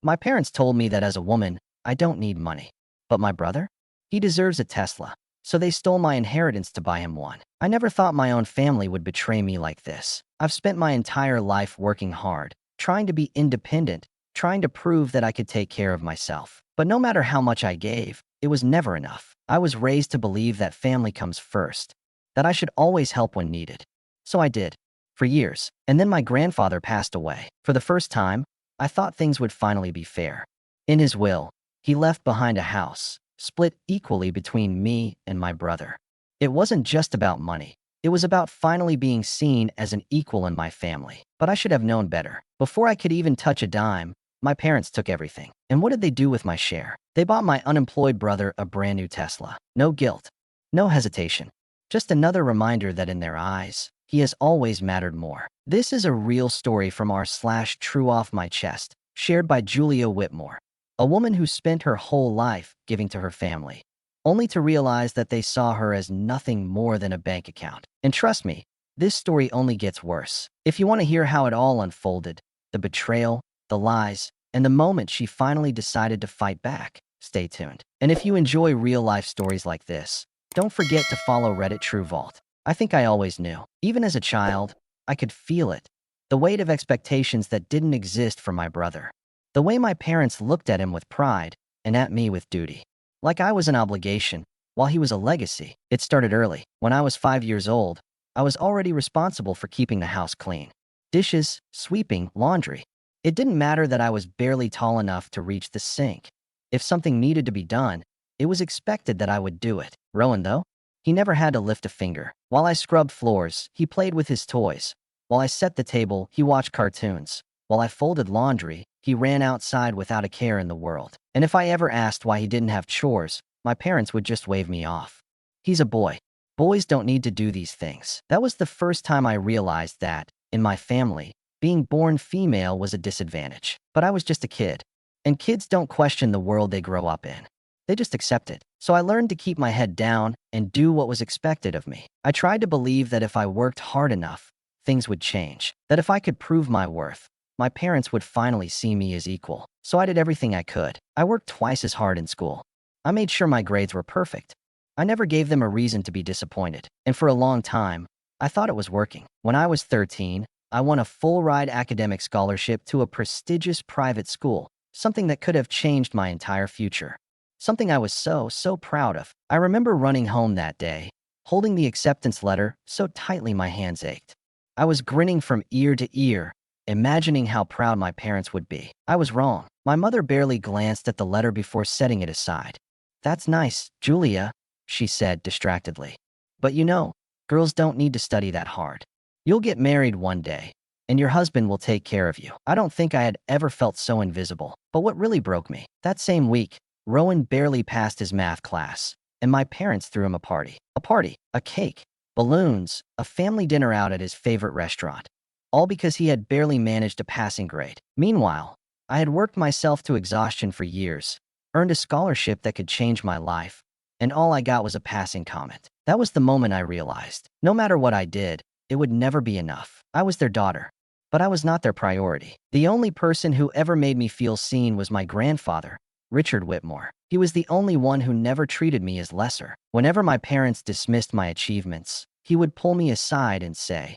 My parents told me that as a woman, I don't need money. But my brother? He deserves a Tesla. So they stole my inheritance to buy him one. I never thought my own family would betray me like this. I've spent my entire life working hard, trying to be independent, trying to prove that I could take care of myself. But no matter how much I gave, it was never enough. I was raised to believe that family comes first, that I should always help when needed. So I did, for years. And then my grandfather passed away. For the first time, I thought things would finally be fair. In his will, he left behind a house, split equally between me and my brother. It wasn't just about money. It was about finally being seen as an equal in my family. But I should have known better. Before I could even touch a dime, my parents took everything. And what did they do with my share? They bought my unemployed brother a brand new Tesla. No guilt, no hesitation. Just another reminder that in their eyes, he has always mattered more. This is a real story from r/true off my chest, shared by Julia Whitmore, a woman who spent her whole life giving to her family, only to realize that they saw her as nothing more than a bank account. And trust me, this story only gets worse. If you want to hear how it all unfolded, the betrayal, the lies, and the moment she finally decided to fight back, stay tuned. And if you enjoy real-life stories like this, don't forget to follow Reddit True Vault. I think I always knew. Even as a child, I could feel it. The weight of expectations that didn't exist for my brother. The way my parents looked at him with pride and at me with duty. Like I was an obligation, while he was a legacy. It started early. When I was 5 years old, I was already responsible for keeping the house clean. Dishes, sweeping, laundry. It didn't matter that I was barely tall enough to reach the sink. If something needed to be done, it was expected that I would do it. Rowan, though, he never had to lift a finger. While I scrubbed floors, he played with his toys. While I set the table, he watched cartoons. While I folded laundry, he ran outside without a care in the world. And if I ever asked why he didn't have chores, my parents would just wave me off. He's a boy. Boys don't need to do these things. That was the first time I realized that, in my family, being born female was a disadvantage. But I was just a kid. And kids don't question the world they grow up in. They just accept it. So I learned to keep my head down and do what was expected of me. I tried to believe that if I worked hard enough, things would change. That if I could prove my worth, my parents would finally see me as equal. So I did everything I could. I worked twice as hard in school. I made sure my grades were perfect. I never gave them a reason to be disappointed. And for a long time, I thought it was working. When I was 13, I won a full-ride academic scholarship to a prestigious private school, something that could have changed my entire future. Something I was so proud of. I remember running home that day, holding the acceptance letter so tightly my hands ached. I was grinning from ear to ear, imagining how proud my parents would be. I was wrong. My mother barely glanced at the letter before setting it aside. "That's nice, Julia," she said distractedly. "But you know, girls don't need to study that hard. You'll get married one day, and your husband will take care of you." I don't think I had ever felt so invisible. But what really broke me, that same week, Rowan barely passed his math class, and my parents threw him a party. A party, a cake, balloons, a family dinner out at his favorite restaurant. All because he had barely managed a passing grade. Meanwhile, I had worked myself to exhaustion for years, earned a scholarship that could change my life, and all I got was a passing comment. That was the moment I realized, no matter what I did, it would never be enough. I was their daughter, but I was not their priority. The only person who ever made me feel seen was my grandfather, Richard Whitmore. He was the only one who never treated me as lesser. Whenever my parents dismissed my achievements, he would pull me aside and say,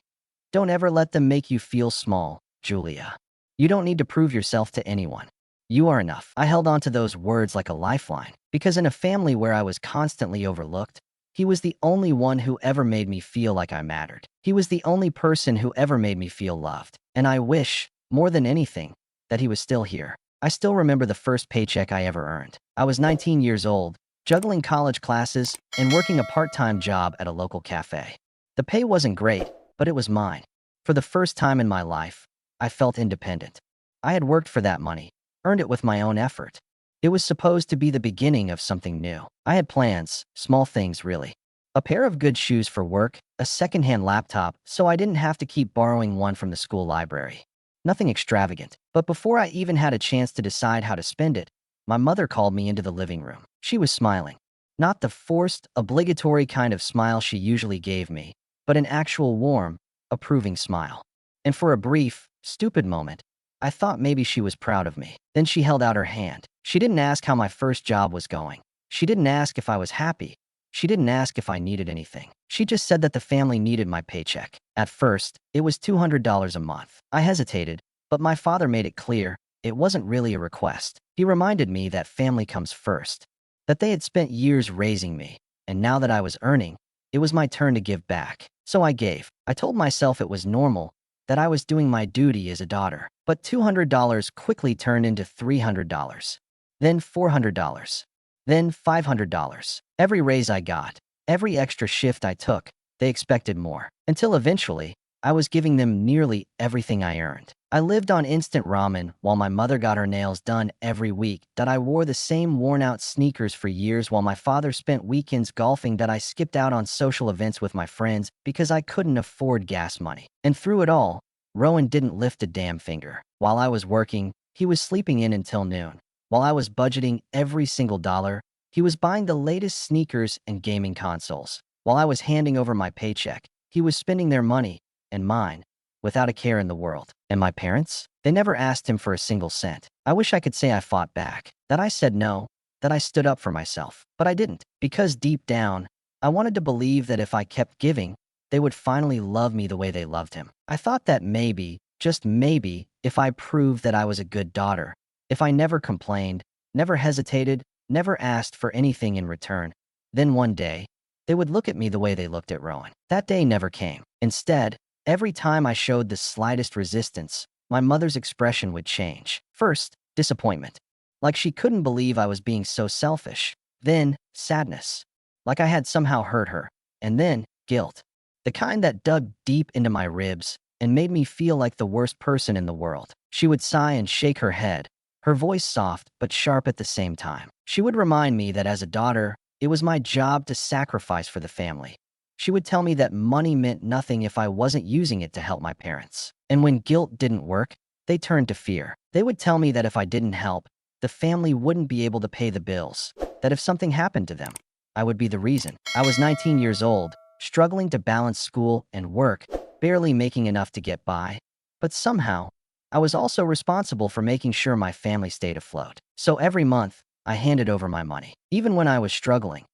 "Don't ever let them make you feel small, Julia. You don't need to prove yourself to anyone. You are enough." I held on to those words like a lifeline, because in a family where I was constantly overlooked, he was the only one who ever made me feel like I mattered. He was the only person who ever made me feel loved. And I wish, more than anything, that he was still here. I still remember the first paycheck I ever earned. I was 19 years old, juggling college classes and working a part-time job at a local cafe. The pay wasn't great, but it was mine. For the first time in my life, I felt independent. I had worked for that money, earned it with my own effort. It was supposed to be the beginning of something new. I had plans, small things really. A pair of good shoes for work, a secondhand laptop so I didn't have to keep borrowing one from the school library. Nothing extravagant. But before I even had a chance to decide how to spend it, my mother called me into the living room. She was smiling. Not the forced, obligatory kind of smile she usually gave me, but an actual warm, approving smile. And for a brief, stupid moment, I thought maybe she was proud of me. Then she held out her hand. She didn't ask how my first job was going. She didn't ask if I was happy. She didn't ask if I needed anything. She just said that the family needed my paycheck. At first, it was $200 a month. I hesitated, but my father made it clear it wasn't really a request. He reminded me that family comes first, that they had spent years raising me, and now that I was earning, it was my turn to give back. So I gave. I told myself it was normal, that I was doing my duty as a daughter. But $200 quickly turned into $300, then $400, then $500. Every raise I got, every extra shift I took, they expected more. Until eventually, I was giving them nearly everything I earned. I lived on instant ramen while my mother got her nails done every week, that I wore the same worn-out sneakers for years while my father spent weekends golfing, that I skipped out on social events with my friends because I couldn't afford gas money. And through it all, Rowan didn't lift a damn finger. While I was working, he was sleeping in until noon. While I was budgeting every single dollar, he was buying the latest sneakers and gaming consoles. While I was handing over my paycheck, he was spending their money and mine without a care in the world. And my parents? They never asked him for a single cent. I wish I could say I fought back, that I said no, that I stood up for myself. But I didn't, because deep down, I wanted to believe that if I kept giving, they would finally love me the way they loved him. I thought that maybe, just maybe, if I proved that I was a good daughter, if I never complained, never hesitated, never asked for anything in return, then one day, they would look at me the way they looked at Rowan. That day never came. Instead, every time I showed the slightest resistance, my mother's expression would change. First, disappointment, like she couldn't believe I was being so selfish. Then, sadness, like I had somehow hurt her. And then, guilt, the kind that dug deep into my ribs and made me feel like the worst person in the world. She would sigh and shake her head, her voice soft but sharp at the same time. She would remind me that as a daughter, it was my job to sacrifice for the family. She would tell me that money meant nothing if I wasn't using it to help my parents. And when guilt didn't work, they turned to fear. They would tell me that if I didn't help, the family wouldn't be able to pay the bills, that if something happened to them, I would be the reason. I was 19 years old, struggling to balance school and work, barely making enough to get by. But somehow, I was also responsible for making sure my family stayed afloat. So every month, I handed over my money. Even when I was struggling,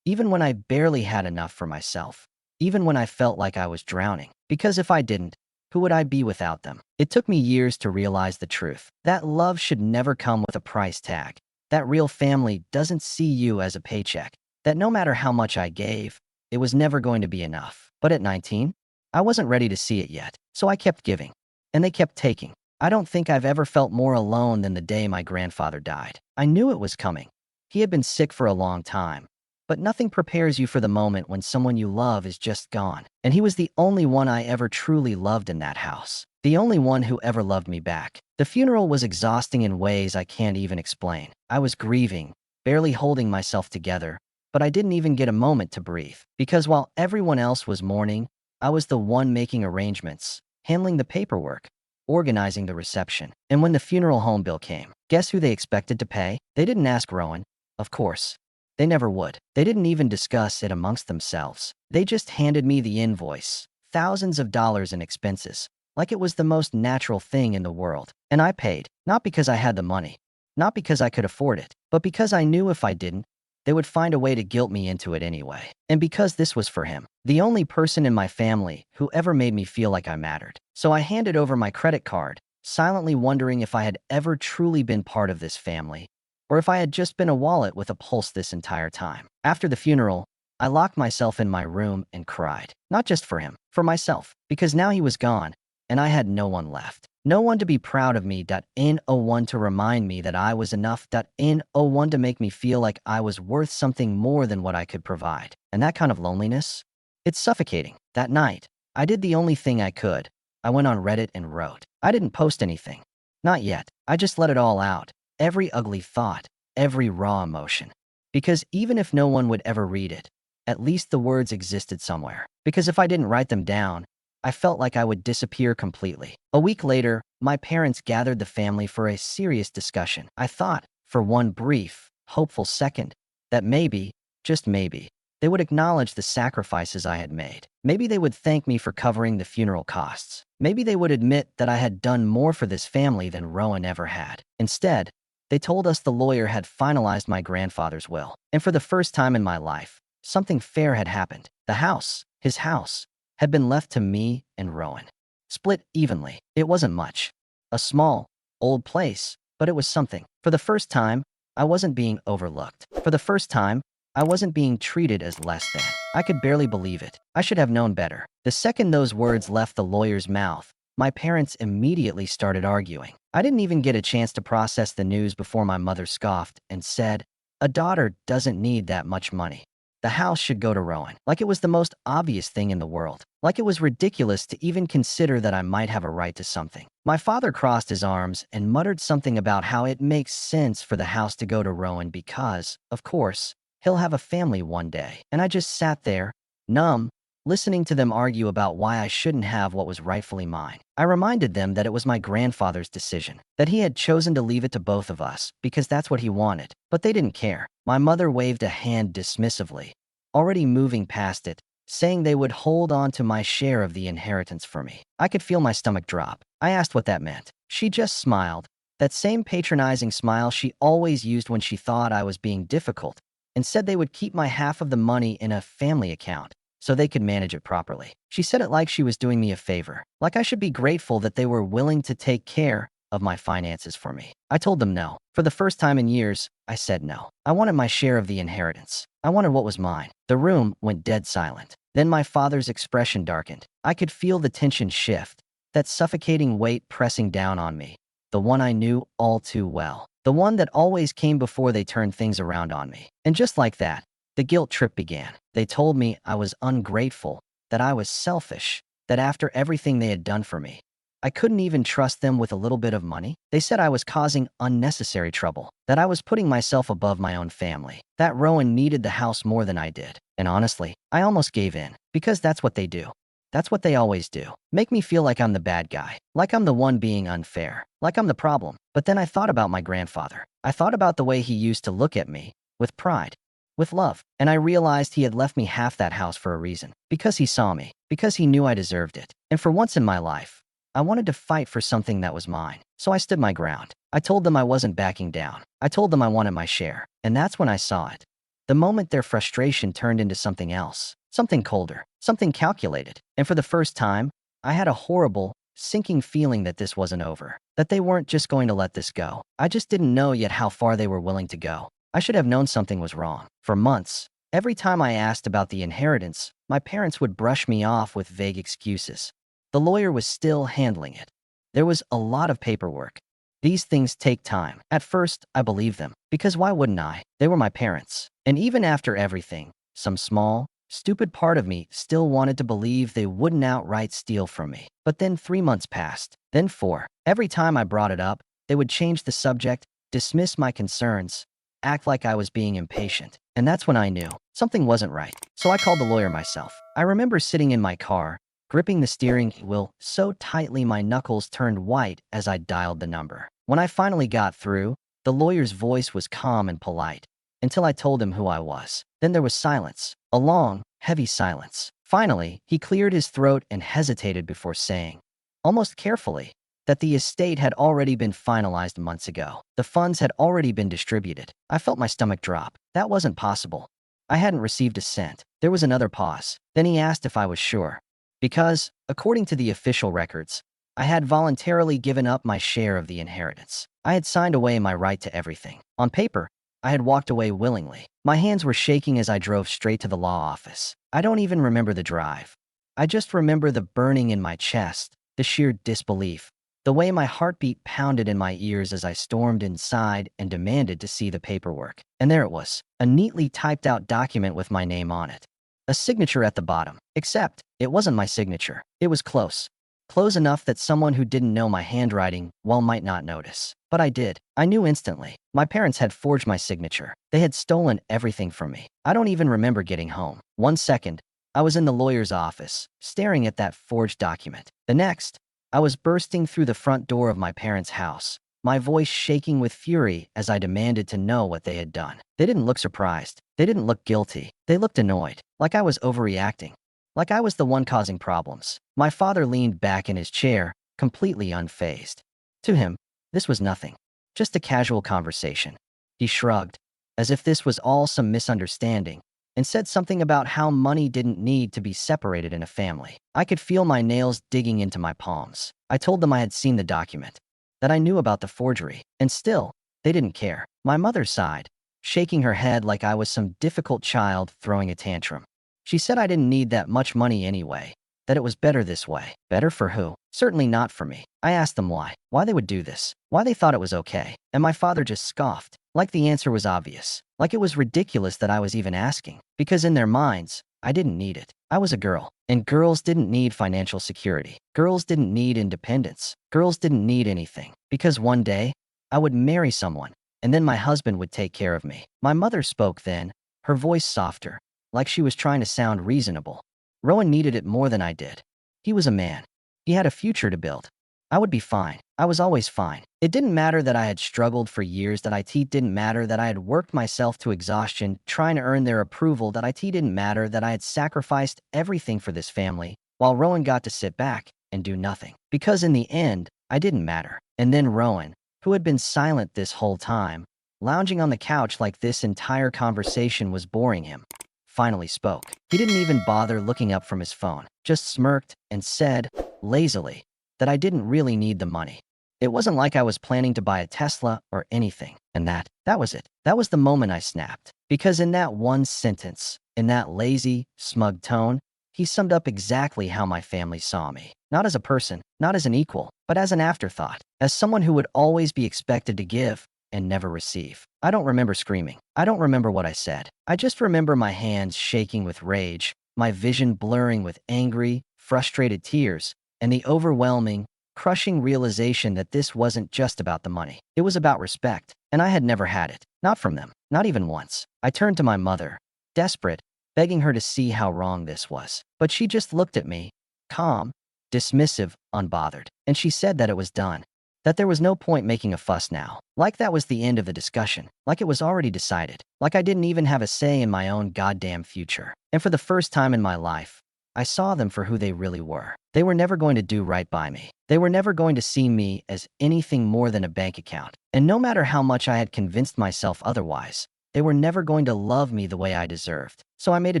even when I barely had enough for myself, even when I felt like I was drowning. Because if I didn't, who would I be without them? It took me years to realize the truth. That love should never come with a price tag. That real family doesn't see you as a paycheck. That no matter how much I gave, it was never going to be enough. But at 19, I wasn't ready to see it yet. So I kept giving. And they kept taking. I don't think I've ever felt more alone than the day my grandfather died. I knew it was coming. He had been sick for a long time. But nothing prepares you for the moment when someone you love is just gone. And he was the only one I ever truly loved in that house. The only one who ever loved me back. The funeral was exhausting in ways I can't even explain. I was grieving, barely holding myself together, but I didn't even get a moment to breathe. Because while everyone else was mourning, I was the one making arrangements, handling the paperwork, organizing the reception. And when the funeral home bill came, guess who they expected to pay? They didn't ask Rowan, of course. They never would. They didn't even discuss it amongst themselves. They just handed me the invoice, thousands of dollars in expenses, like it was the most natural thing in the world. And I paid, not because I had the money, not because I could afford it, but because I knew if I didn't, they would find a way to guilt me into it anyway. And because this was for him, the only person in my family who ever made me feel like I mattered. So I handed over my credit card, silently wondering if I had ever truly been part of this family, or if I had just been a wallet with a pulse this entire time. After the funeral, I locked myself in my room and cried. Not just for him, for myself, because now he was gone, and I had no one left. No one to be proud of me. No one to remind me that I was enough. No one to make me feel like I was worth something more than what I could provide. And that kind of loneliness, it's suffocating. That night, I did the only thing I could. I went on Reddit and wrote. I didn't post anything. Not yet. I just let it all out. Every ugly thought, every raw emotion. Because even if no one would ever read it, at least the words existed somewhere. Because if I didn't write them down, I felt like I would disappear completely. A week later, my parents gathered the family for a serious discussion. I thought, for one brief, hopeful second, that maybe, just maybe, They would acknowledge the sacrifices I had made. Maybe they would thank me for covering the funeral costs. Maybe they would admit that I had done more for this family than Rowan ever had. Instead, they told us the lawyer had finalized my grandfather's will. And for the first time in my life, something fair had happened. The house, his house, had been left to me and Rowan. Split evenly. It wasn't much. A small, old place, but it was something. For the first time, I wasn't being overlooked. For the first time, I wasn't being treated as less than. I could barely believe it. I should have known better. The second those words left the lawyer's mouth, my parents immediately started arguing. I didn't even get a chance to process the news before my mother scoffed and said, "A daughter doesn't need that much money. The house should go to Rowan." Like it was the most obvious thing in the world. Like it was ridiculous to even consider that I might have a right to something. My father crossed his arms and muttered something about how it makes sense for the house to go to Rowan because, of course, he'll have a family one day. And I just sat there, numb, listening to them argue about why I shouldn't have what was rightfully mine. I reminded them that it was my grandfather's decision, that he had chosen to leave it to both of us because that's what he wanted. But they didn't care. My mother waved a hand dismissively, already moving past it, saying they would hold on to my share of the inheritance for me. I could feel my stomach drop. I asked what that meant. She just smiled, that same patronizing smile she always used when she thought I was being difficult, and said they would keep my half of the money in a family account so they could manage it properly. She said it like she was doing me a favor, like I should be grateful that they were willing to take care of my finances for me. I told them no. For the first time in years, I said no. I wanted my share of the inheritance. I wanted what was mine. The room went dead silent. Then my father's expression darkened. I could feel the tension shift, that suffocating weight pressing down on me, the one I knew all too well, the one that always came before they turned things around on me. And just like that, the guilt trip began. They told me I was ungrateful, that I was selfish, that after everything they had done for me, I couldn't even trust them with a little bit of money. They said I was causing unnecessary trouble, that I was putting myself above my own family, that Rowan needed the house more than I did. And honestly, I almost gave in, because that's what they do. That's what they always do. Make me feel like I'm the bad guy, like I'm the one being unfair, like I'm the problem. But then I thought about my grandfather. I thought about the way he used to look at me, with pride, with love. And I realized he had left me half that house for a reason. Because he saw me. Because he knew I deserved it. And for once in my life, I wanted to fight for something that was mine. So I stood my ground. I told them I wasn't backing down. I told them I wanted my share. And that's when I saw it. The moment their frustration turned into something else. Something colder. Something calculated. And for the first time, I had a horrible, sinking feeling that this wasn't over. That they weren't just going to let this go. I just didn't know yet how far they were willing to go. I should have known something was wrong. For months, every time I asked about the inheritance, my parents would brush me off with vague excuses. The lawyer was still handling it. There was a lot of paperwork. These things take time. At first, I believed them. Because why wouldn't I? They were my parents. And even after everything, some small, stupid part of me still wanted to believe they wouldn't outright steal from me. But then 3 months passed. Then 4. Every time I brought it up, they would change the subject, dismiss my concerns, act like I was being impatient. And that's when I knew something wasn't right. So I called the lawyer myself. I remember sitting in my car, gripping the steering wheel so tightly my knuckles turned white as I dialed the number. When I finally got through, the lawyer's voice was calm and polite, until I told him who I was. Then there was silence, a long, heavy silence. Finally, he cleared his throat and hesitated before saying, almost carefully, that the estate had already been finalized months ago. The funds had already been distributed. I felt my stomach drop. That wasn't possible. I hadn't received a cent. There was another pause. Then he asked if I was sure. Because, according to the official records, I had voluntarily given up my share of the inheritance. I had signed away my right to everything. On paper, I had walked away willingly. My hands were shaking as I drove straight to the law office. I don't even remember the drive. I just remember the burning in my chest, the sheer disbelief, the way my heartbeat pounded in my ears as I stormed inside and demanded to see the paperwork. And there it was, a neatly typed out document with my name on it. A signature at the bottom. Except, it wasn't my signature. It was close. Close enough that someone who didn't know my handwriting well might not notice. But I did. I knew instantly. My parents had forged my signature. They had stolen everything from me. I don't even remember getting home. 1 second, I was in the lawyer's office, staring at that forged document. The next, I was bursting through the front door of my parents' house, my voice shaking with fury as I demanded to know what they had done. They didn't look surprised. They didn't look guilty. They looked annoyed, like I was overreacting, like I was the one causing problems. My father leaned back in his chair, completely unfazed. To him, this was nothing, just a casual conversation. He shrugged, as if this was all some misunderstanding, and said something about how money didn't need to be separated in a family. I could feel my nails digging into my palms. I told them I had seen the document, that I knew about the forgery, and still, they didn't care. My mother sighed, shaking her head like I was some difficult child throwing a tantrum. She said I didn't need that much money anyway, that it was better this way. Better for who? Certainly not for me. I asked them why they would do this, why they thought it was okay, and my father just scoffed, like the answer was obvious, like it was ridiculous that I was even asking, because in their minds, I didn't need it. I was a girl, and girls didn't need financial security. Girls didn't need independence. Girls didn't need anything, because one day, I would marry someone, and then my husband would take care of me. My mother spoke then, her voice softer, like she was trying to sound reasonable. Rowan needed it more than I did. He was a man. He had a future to build. I would be fine. I was always fine. It didn't matter that I had struggled for years, that it didn't matter that I had worked myself to exhaustion trying to earn their approval, that it didn't matter that I had sacrificed everything for this family, while Rowan got to sit back and do nothing. Because in the end, I didn't matter. And then Rowan, who had been silent this whole time, lounging on the couch like this entire conversation was boring him, finally spoke. He didn't even bother looking up from his phone, just smirked and said, lazily, that I didn't really need the money. It wasn't like I was planning to buy a Tesla or anything, and that was it. That was the moment I snapped. Because in that one sentence, in that lazy, smug tone, he summed up exactly how my family saw me. Not as a person, not as an equal, but as an afterthought, as someone who would always be expected to give and never receive. I don't remember screaming. I don't remember what I said. I just remember my hands shaking with rage, my vision blurring with angry, frustrated tears, and the overwhelming, crushing realization that this wasn't just about the money. It was about respect, and I had never had it. Not from them, not even once. I turned to my mother, desperate, begging her to see how wrong this was. But she just looked at me, calm, dismissive, unbothered, and she said that it was done, that there was no point making a fuss now. Like that was the end of the discussion, like it was already decided, like I didn't even have a say in my own goddamn future. And for the first time in my life, I saw them for who they really were. They were never going to do right by me. They were never going to see me as anything more than a bank account. And no matter how much I had convinced myself otherwise, they were never going to love me the way I deserved. So I made a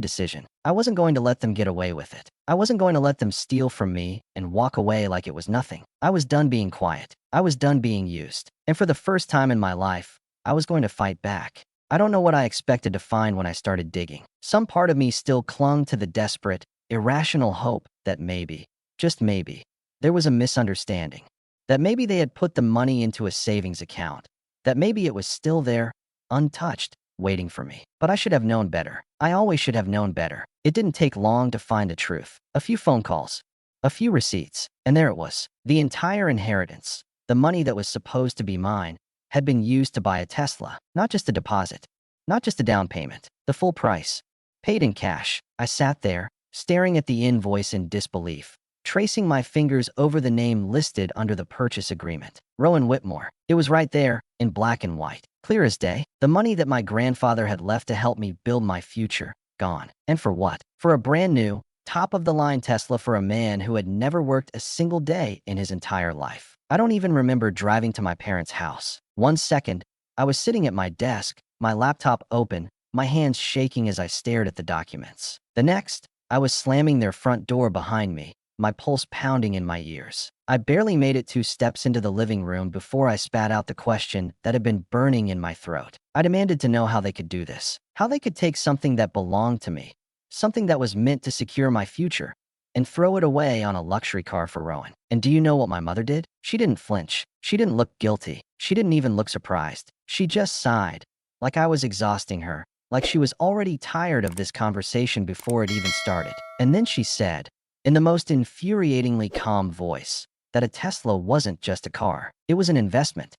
decision. I wasn't going to let them get away with it. I wasn't going to let them steal from me and walk away like it was nothing. I was done being quiet. I was done being used. And for the first time in my life, I was going to fight back. I don't know what I expected to find when I started digging. Some part of me still clung to the desperate, irrational hope that maybe, just maybe, there was a misunderstanding. That maybe they had put the money into a savings account. That maybe it was still there, untouched, waiting for me. But I should have known better. I always should have known better. It didn't take long to find the truth. A few phone calls, a few receipts, and there it was. The entire inheritance, the money that was supposed to be mine, had been used to buy a Tesla. Not just a deposit, not just a down payment, the full price, paid in cash. I sat there, staring at the invoice in disbelief, tracing my fingers over the name listed under the purchase agreement. Rowan Whitmore. It was right there, in black and white, clear as day. The money that my grandfather had left to help me build my future, gone. And for what? For a brand new, top-of-the-line Tesla for a man who had never worked a single day in his entire life. I don't even remember driving to my parents' house. One second, I was sitting at my desk, my laptop open, my hands shaking as I stared at the documents. The next, I was slamming their front door behind me, my pulse pounding in my ears. I barely made it 2 steps into the living room before I spat out the question that had been burning in my throat. I demanded to know how they could do this, how they could take something that belonged to me, something that was meant to secure my future, and throw it away on a luxury car for Rowan. And do you know what my mother did? She didn't flinch. She didn't look guilty. She didn't even look surprised. She just sighed, like I was exhausting her, like she was already tired of this conversation before it even started. And then she said, in the most infuriatingly calm voice, that a Tesla wasn't just a car. It was an investment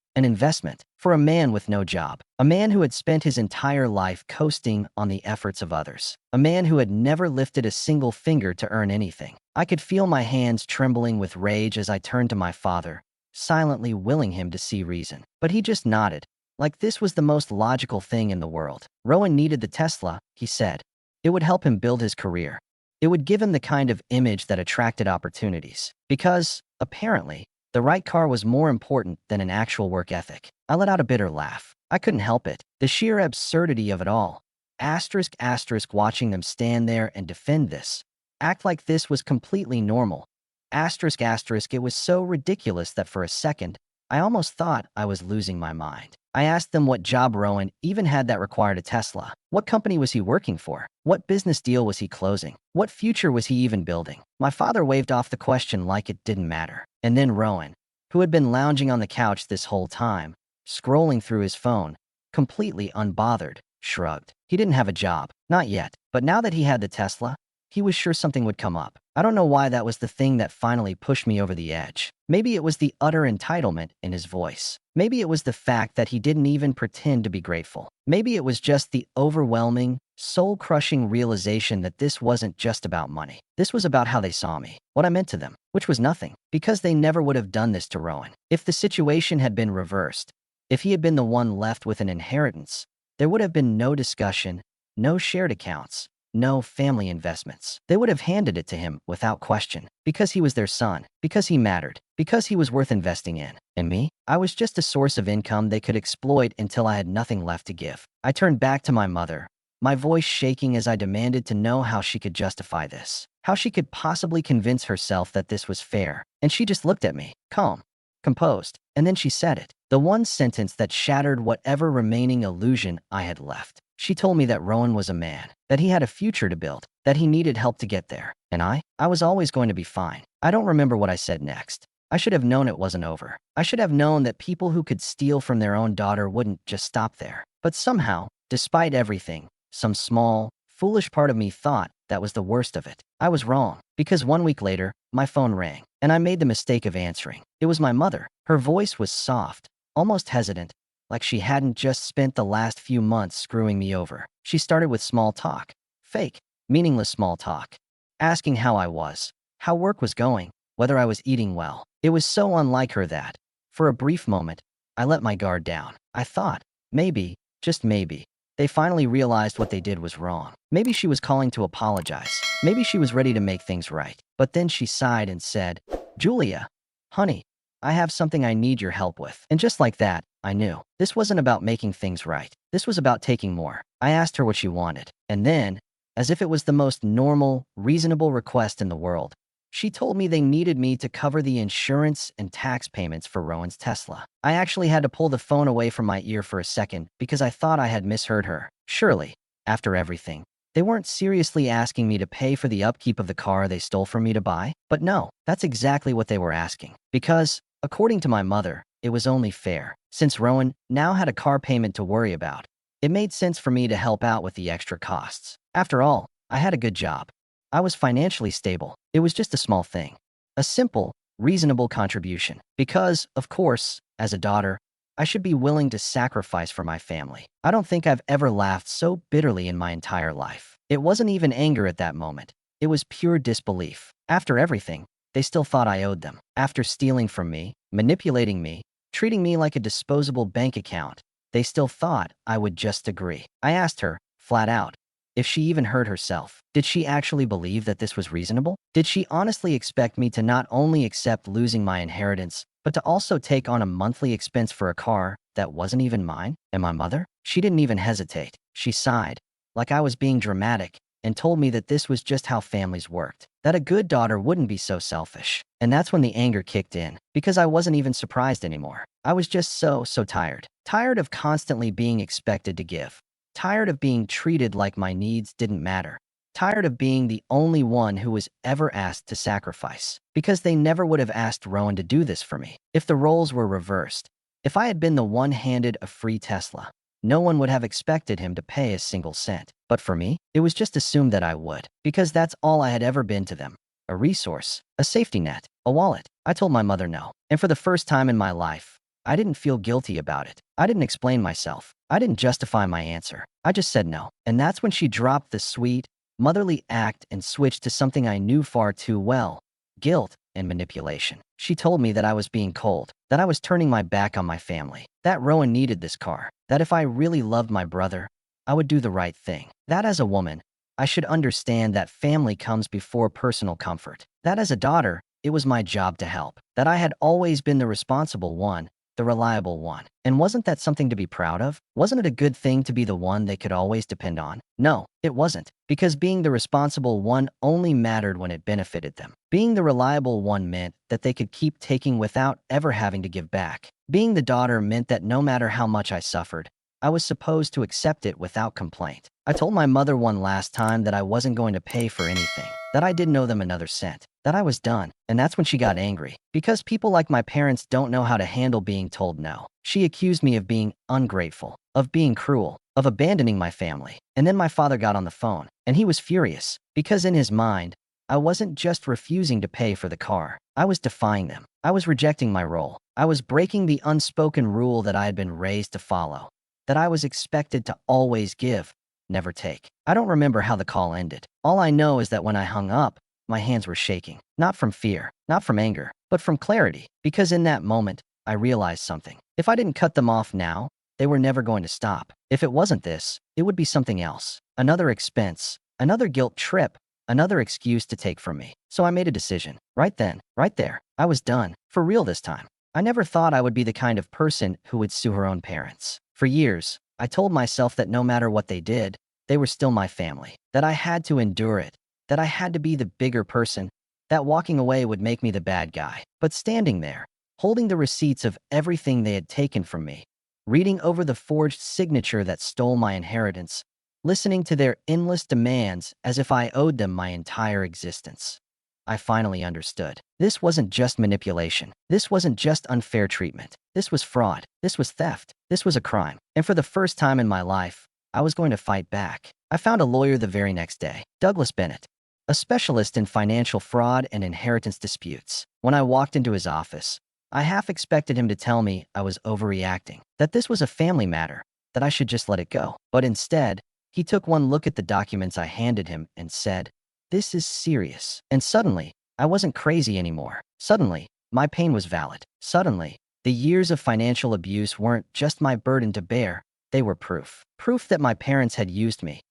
for a man with no job, a man who had spent his entire life coasting on the efforts of others, a man who had never lifted a single finger to earn anything. I could feel my hands trembling with rage as I turned to my father, silently willing him to see reason. But he just nodded, like this was the most logical thing in the world. Rowan needed the Tesla, he said. It would help him build his career. It would give him the kind of image that attracted opportunities. Because, apparently, the right car was more important than an actual work ethic. I let out a bitter laugh. I couldn't help it. The sheer absurdity of it all. Asterisk asterisk watching them stand there and defend this. Act like this was completely normal. Asterisk asterisk it was so ridiculous that for a second, I almost thought I was losing my mind. I asked them what job Rowan even had that required a Tesla. What company was he working for? What business deal was he closing? What future was he even building? My father waved off the question like it didn't matter. And then Rowan, who had been lounging on the couch this whole time, scrolling through his phone, completely unbothered, shrugged. He didn't have a job. Not yet. But now that he had the Tesla, he was sure something would come up. I don't know why that was the thing that finally pushed me over the edge. Maybe it was the utter entitlement in his voice. Maybe it was the fact that he didn't even pretend to be grateful. Maybe it was just the overwhelming, soul-crushing realization that this wasn't just about money. This was about how they saw me, what I meant to them, which was nothing, because they never would have done this to Rowan. If the situation had been reversed, if he had been the one left with an inheritance, there would have been no discussion, no shared accounts, no family investments. They would have handed it to him without question, because he was their son, because he mattered, because he was worth investing in. And me? I was just a source of income they could exploit until I had nothing left to give. I turned back to my mother, my voice shaking as I demanded to know how she could justify this, how she could possibly convince herself that this was fair. And she just looked at me, calm, composed, and then she said it, the one sentence that shattered whatever remaining illusion I had left. She told me that Rowan was a man, that he had a future to build, that he needed help to get there. And I was always going to be fine. I don't remember what I said next. I should have known it wasn't over. I should have known that people who could steal from their own daughter wouldn't just stop there. But somehow, despite everything, some small, foolish part of me thought that was the worst of it. I was wrong, because 1 week later, my phone rang, and I made the mistake of answering. It was my mother. Her voice was soft, almost hesitant, like she hadn't just spent the last few months screwing me over. She started with small talk, fake, meaningless small talk, asking how I was, how work was going, whether I was eating well. It was so unlike her that, for a brief moment, I let my guard down. I thought, maybe, just maybe, they finally realized what they did was wrong. Maybe she was calling to apologize. Maybe she was ready to make things right. But then she sighed and said, "Julia, honey, I have something I need your help with." And just like that, I knew. This wasn't about making things right. This was about taking more. I asked her what she wanted. And then, as if it was the most normal, reasonable request in the world, she told me they needed me to cover the insurance and tax payments for Rowan's Tesla. I actually had to pull the phone away from my ear for a second because I thought I had misheard her. Surely, after everything, they weren't seriously asking me to pay for the upkeep of the car they stole from me to buy? But no, that's exactly what they were asking. Because, according to my mother, it was only fair. Since Rowan now had a car payment to worry about, it made sense for me to help out with the extra costs. After all, I had a good job. I was financially stable. It was just a small thing. A simple, reasonable contribution. Because, of course, as a daughter, I should be willing to sacrifice for my family. I don't think I've ever laughed so bitterly in my entire life. It wasn't even anger at that moment. It was pure disbelief. After everything, they still thought I owed them. After stealing from me, manipulating me, treating me like a disposable bank account, they still thought I would just agree. I asked her, flat out, if she even heard herself. Did she actually believe that this was reasonable? Did she honestly expect me to not only accept losing my inheritance, but to also take on a monthly expense for a car that wasn't even mine? And my mother? She didn't even hesitate. She sighed, like I was being dramatic, and told me that this was just how families worked, that a good daughter wouldn't be so selfish. And that's when the anger kicked in, because I wasn't even surprised anymore. I was just so tired. Tired of constantly being expected to give. Tired of being treated like my needs didn't matter. Tired of being the only one who was ever asked to sacrifice. Because they never would have asked Rowan to do this for me. If the roles were reversed, if I had been the one handed a free Tesla, no one would have expected him to pay a single cent. But for me, it was just assumed that I would. Because that's all I had ever been to them. A resource, a safety net, a wallet. I told my mother no. And for the first time in my life, I didn't feel guilty about it. I didn't explain myself. I didn't justify my answer. I just said no. And that's when she dropped the sweet, motherly act and switched to something I knew far too well. Guilt. and manipulation. She told me that I was being cold, that I was turning my back on my family, that Rowan needed this car, that if I really loved my brother, I would do the right thing. That as a woman, I should understand that family comes before personal comfort. That as a daughter, it was my job to help. That I had always been the responsible one, the reliable one. And wasn't that something to be proud of? Wasn't it a good thing to be the one they could always depend on? No, it wasn't. Because being the responsible one only mattered when it benefited them. Being the reliable one meant that they could keep taking without ever having to give back. Being the daughter meant that no matter how much I suffered, I was supposed to accept it without complaint. I told my mother one last time that I wasn't going to pay for anything, that I didn't owe them another cent, that I was done. And that's when she got angry. Because people like my parents don't know how to handle being told no. She accused me of being ungrateful, of being cruel, of abandoning my family. And then my father got on the phone, and he was furious, because in his mind, I wasn't just refusing to pay for the car. I was defying them. I was rejecting my role. I was breaking the unspoken rule that I had been raised to follow, that I was expected to always give, never take. I don't remember how the call ended. All I know is that when I hung up, my hands were shaking. Not from fear, not from anger, but from clarity. Because in that moment, I realized something. If I didn't cut them off now, they were never going to stop. If it wasn't this, it would be something else. Another expense, another guilt trip, another excuse to take from me. So I made a decision. Right then, right there. I was done. For real this time. I never thought I would be the kind of person who would sue her own parents. For years, I told myself that no matter what they did, they were still my family, that I had to endure it, that I had to be the bigger person, that walking away would make me the bad guy. But standing there, holding the receipts of everything they had taken from me, reading over the forged signature that stole my inheritance, listening to their endless demands as if I owed them my entire existence, I finally understood. This wasn't just manipulation. This wasn't just unfair treatment. This was fraud. This was theft. This was a crime. And for the first time in my life, I was going to fight back. I found a lawyer the very next day, Douglas Bennett, a specialist in financial fraud and inheritance disputes. When I walked into his office, I half expected him to tell me I was overreacting, that this was a family matter, that I should just let it go. But instead, he took one look at the documents I handed him and said, "This is serious." And suddenly, I wasn't crazy anymore. Suddenly, my pain was valid. Suddenly, the years of financial abuse weren't just my burden to bear, they were proof. Proof that my parents had used me.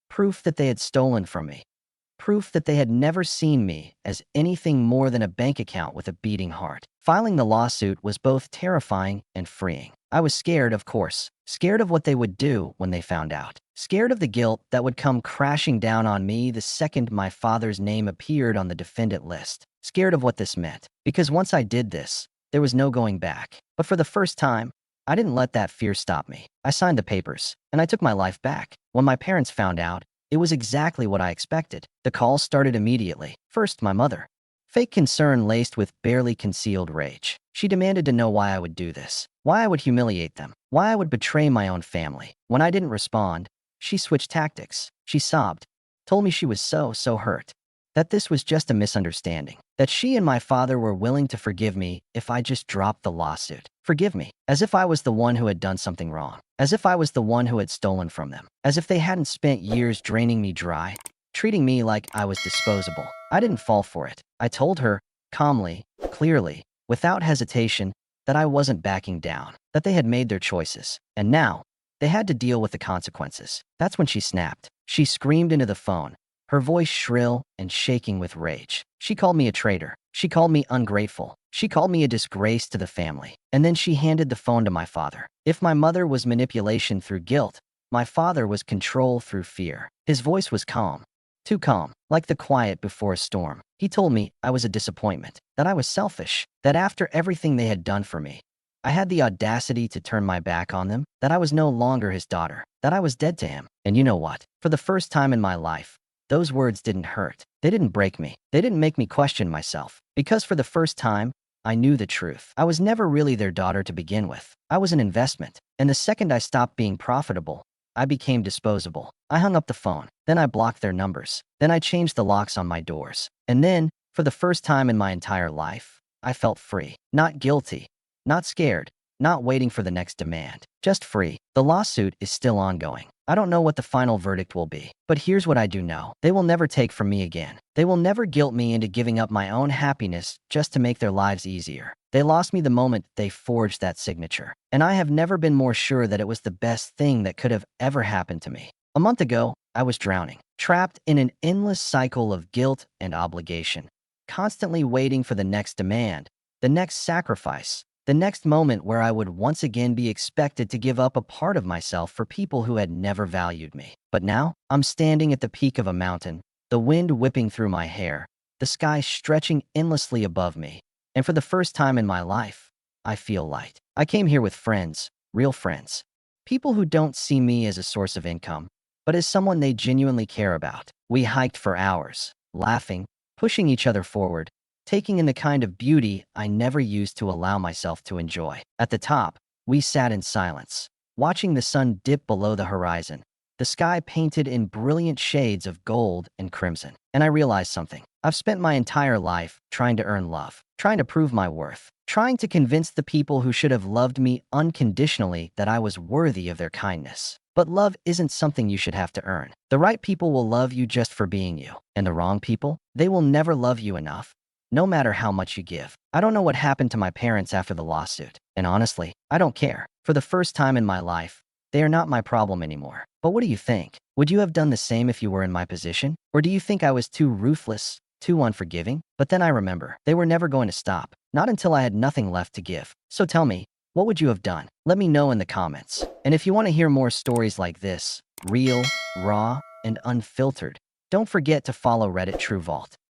Proof that they had stolen from me. Proof that they had never seen me as anything more than a bank account with a beating heart. Filing the lawsuit was both terrifying and freeing. I was scared, of course. Scared of what they would do when they found out. Scared of the guilt that would come crashing down on me the second my father's name appeared on the defendant list. Scared of what this meant. Because once I did this, there was no going back. But for the first time, I didn't let that fear stop me. I signed the papers, and I took my life back. When my parents found out, it was exactly what I expected. The calls started immediately. First, my mother. Fake concern laced with barely concealed rage. She demanded to know why I would do this, why I would humiliate them, why I would betray my own family. When I didn't respond, she switched tactics. She sobbed, told me she was so hurt, that this was just a misunderstanding, that she and my father were willing to forgive me if I just dropped the lawsuit. Forgive me, as if I was the one who had done something wrong, as if I was the one who had stolen from them, as if they hadn't spent years draining me dry, treating me like I was disposable. I didn't fall for it. I told her, calmly, clearly, without hesitation, that I wasn't backing down, that they had made their choices, and now, they had to deal with the consequences. That's when she snapped. She screamed into the phone, her voice shrill and shaking with rage. She called me a traitor. She called me ungrateful. She called me a disgrace to the family. And then she handed the phone to my father. If my mother was manipulation through guilt, my father was control through fear. His voice was calm. Too calm, like the quiet before a storm. He told me I was a disappointment, that I was selfish, that after everything they had done for me, I had the audacity to turn my back on them, that I was no longer his daughter, that I was dead to him. And you know what? For the first time in my life, those words didn't hurt. They didn't break me. They didn't make me question myself. Because for the first time, I knew the truth. I was never really their daughter to begin with. I was an investment. And the second I stopped being profitable, I became disposable. I hung up the phone. Then I blocked their numbers. Then I changed the locks on my doors. And then, for the first time in my entire life, I felt free. Not guilty. Not scared. Not waiting for the next demand. Just free. The lawsuit is still ongoing. I don't know what the final verdict will be, but here's what I do know. They will never take from me again. They will never guilt me into giving up my own happiness just to make their lives easier. They lost me the moment they forged that signature, and I have never been more sure that it was the best thing that could have ever happened to me. A month ago, I was drowning, trapped in an endless cycle of guilt and obligation, constantly waiting for the next demand, the next sacrifice, the next moment where I would once again be expected to give up a part of myself for people who had never valued me. But now, I'm standing at the peak of a mountain, the wind whipping through my hair, the sky stretching endlessly above me, and for the first time in my life, I feel light. I came here with friends, real friends, people who don't see me as a source of income, but as someone they genuinely care about. We hiked for hours, laughing, pushing each other forward, taking in the kind of beauty I never used to allow myself to enjoy. At the top, we sat in silence, watching the sun dip below the horizon, the sky painted in brilliant shades of gold and crimson. And I realized something. I've spent my entire life trying to earn love, trying to prove my worth, trying to convince the people who should have loved me unconditionally that I was worthy of their kindness. But love isn't something you should have to earn. The right people will love you just for being you, and the wrong people, they will never love you enough, no matter how much you give. I don't know what happened to my parents after the lawsuit, and honestly, I don't care. For the first time in my life, they are not my problem anymore. But what do you think? Would you have done the same if you were in my position? Or do you think I was too ruthless, too unforgiving? But then I remember, they were never going to stop, not until I had nothing left to give. So tell me, what would you have done? Let me know in the comments. And if you want to hear more stories like this, real, raw, and unfiltered, don't forget to follow Reddit True Vault.